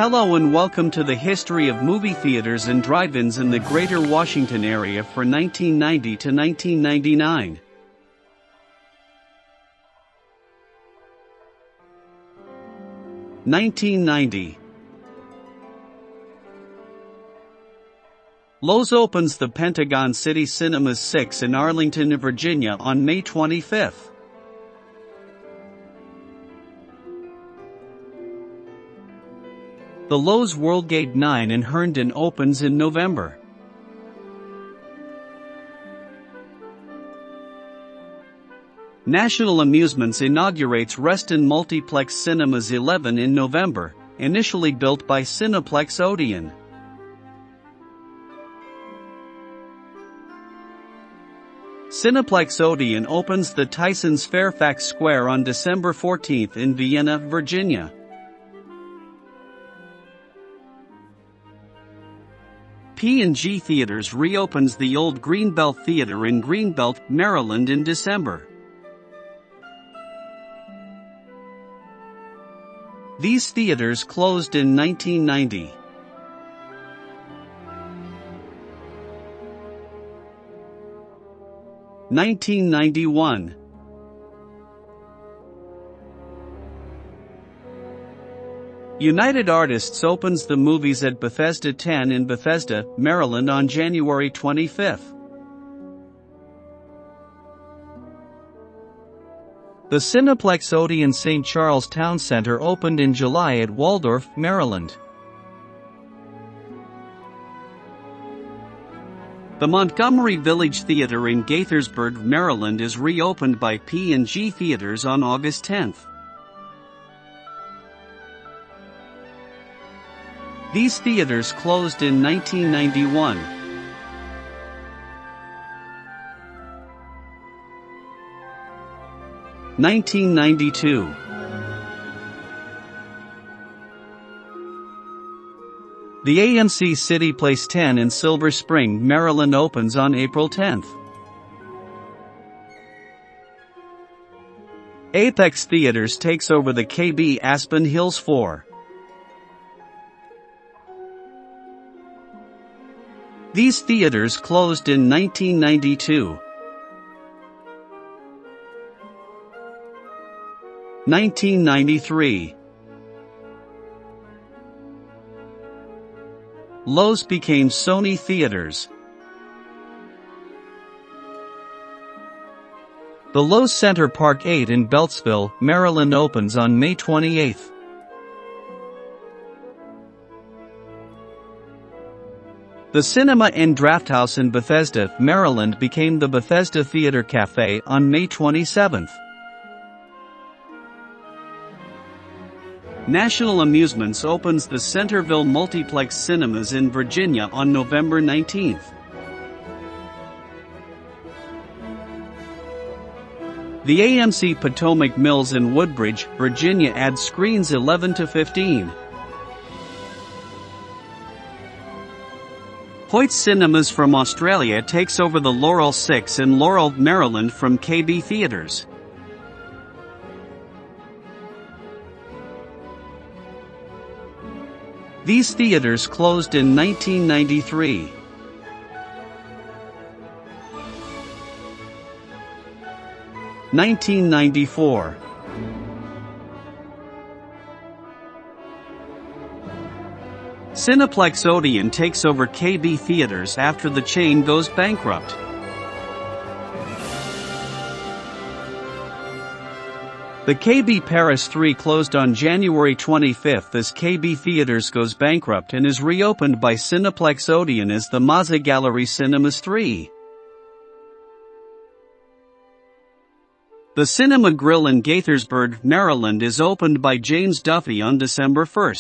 Hello and welcome to the history of movie theaters and drive-ins in the Greater Washington area for 1990 to 1999. (1990) Lowe's opens the Pentagon City Cinemas 6 in Arlington, Virginia on May 25. The Lowe's Worldgate 9 in Herndon opens in November. National Amusements inaugurates Reston Multiplex Cinemas 11 in November, initially built by Cineplex Odeon. Cineplex Odeon opens the Tysons Fairfax Square on December 14 in Vienna, Virginia. P&G Theaters reopens the old Greenbelt Theater in Greenbelt, Maryland in December. These theaters closed in 1990. (1991) United Artists opens the movies at Bethesda 10 in Bethesda, Maryland on January 25. The Cineplex Odeon St. Charles Town Center opened in July at Waldorf, Maryland. The Montgomery Village Theater in Gaithersburg, Maryland is reopened by P&G Theaters on August 10. These theaters closed in 1991. (1992) The AMC City Place 10 in Silver Spring, Maryland opens on April 10. Apex Theaters takes over the KB Aspen Hills 4. These theaters closed in 1992. 1993. Lowe's became Sony Theaters. The Lowe's Center Park 8 in Beltsville, Maryland opens on May 28. The Cinema and Drafthouse in Bethesda, Maryland became the Bethesda Theater Cafe on May 27. National Amusements opens the Centerville Multiplex Cinemas in Virginia on November 19. The AMC Potomac Mills in Woodbridge, Virginia adds screens 11 to 15. Hoyt Cinemas from Australia takes over the Laurel 6 in Laurel, Maryland from KB Theaters. These theaters closed in 1993. (1994) Cineplex Odeon takes over KB Theaters after the chain goes bankrupt. The KB Paris 3 closed on January 25 as KB Theaters goes bankrupt and is reopened by Cineplex Odeon as the Maza Gallery Cinemas 3. The Cinema Grill in Gaithersburg, Maryland is opened by James Duffy on December 1.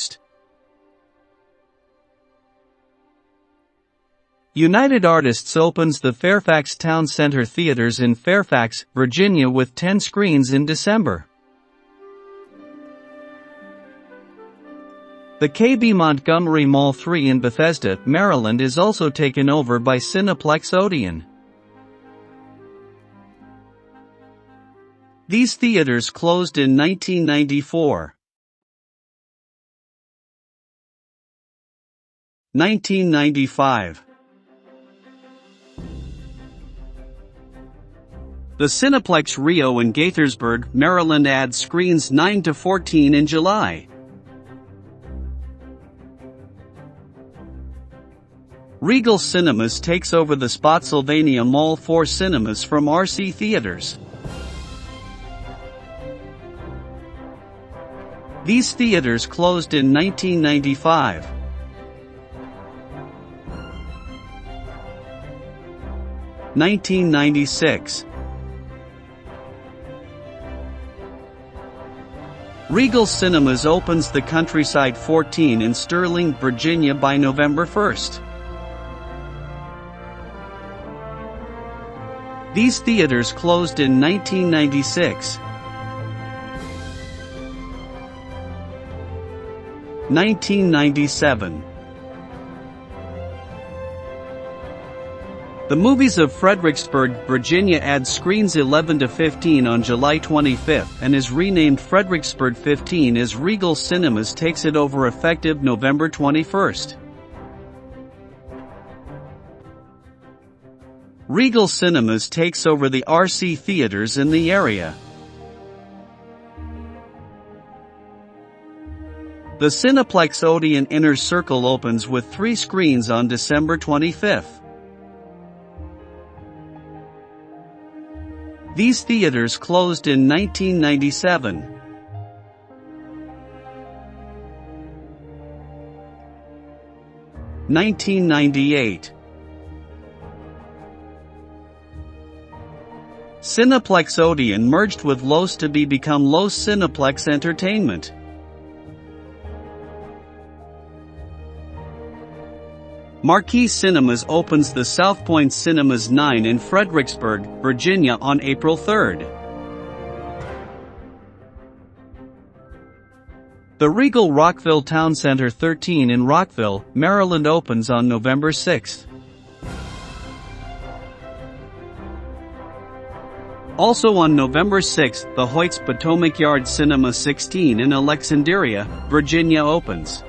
United Artists opens the Fairfax Town Center Theaters in Fairfax, Virginia with 10 screens in December. The KB Montgomery Mall 3 in Bethesda, Maryland is also taken over by Cineplex Odeon. These theaters closed in 1994. 1995. The Cineplex Rio in Gaithersburg, Maryland adds screens 9 to 14 in July. Regal Cinemas takes over the Spotsylvania Mall 4 cinemas from RC Theaters. These theaters closed in 1995. (1996). Regal Cinemas opens the Countryside 14 in Sterling, Virginia by November 1st. These theaters closed in 1996. 1997. The Movies of Fredericksburg, Virginia adds screens 11 to 15 on July 25th and is renamed Fredericksburg 15 as Regal Cinemas takes it over effective November 21st. Regal Cinemas takes over the RC Theaters in the area. The Cineplex Odeon Inner Circle opens with 3 screens on December 25th. These theaters closed in 1997. 1998. Cineplex Odeon merged with Loews to become Loews Cineplex Entertainment. Marquee Cinemas opens the South Point Cinemas 9 in Fredericksburg, Virginia on April 3rd. The Regal Rockville Town Center 13 in Rockville, Maryland opens on November 6th. Also on November 6th, the Hoyt's Potomac Yard Cinema 16 in Alexandria, Virginia opens.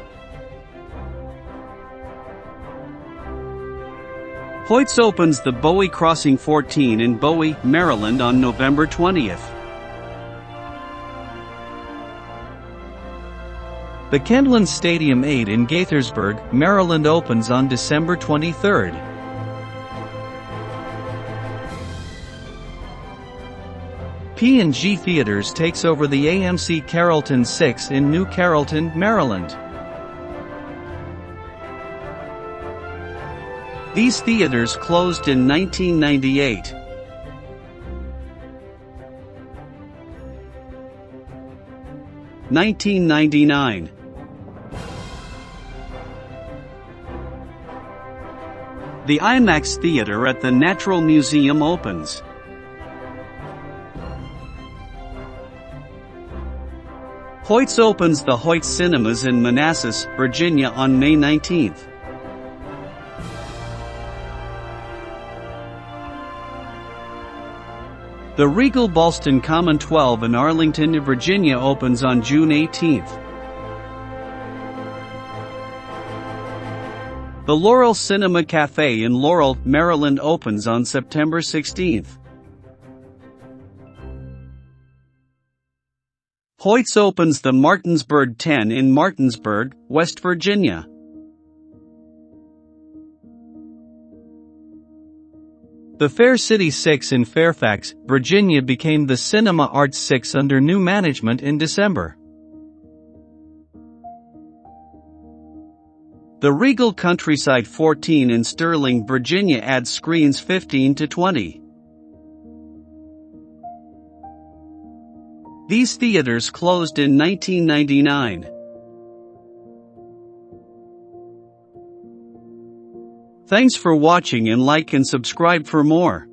Hoyt's opens the Bowie Crossing 14 in Bowie, Maryland on November 20th. The Kentland Stadium 8 in Gaithersburg, Maryland opens on December 23rd. P&G Theaters takes over the AMC Carrollton 6 in New Carrollton, Maryland. These theaters closed in 1998. (1999). The IMAX Theater at the Natural Museum opens. Hoyt's opens the Hoyt Cinemas in Manassas, Virginia on May 19th. The Regal Ballston Common 12 in Arlington, Virginia opens on June 18th. The Laurel Cinema Cafe in Laurel, Maryland opens on September 16th. Hoyt's opens the Martinsburg 10 in Martinsburg, West Virginia. The Fair City 6 in Fairfax, Virginia became the Cinema Arts 6 under new management in December. The Regal Countryside 14 in Sterling, Virginia adds screens 15 to 20. These theaters closed in 1999. Thanks for watching and like and subscribe for more.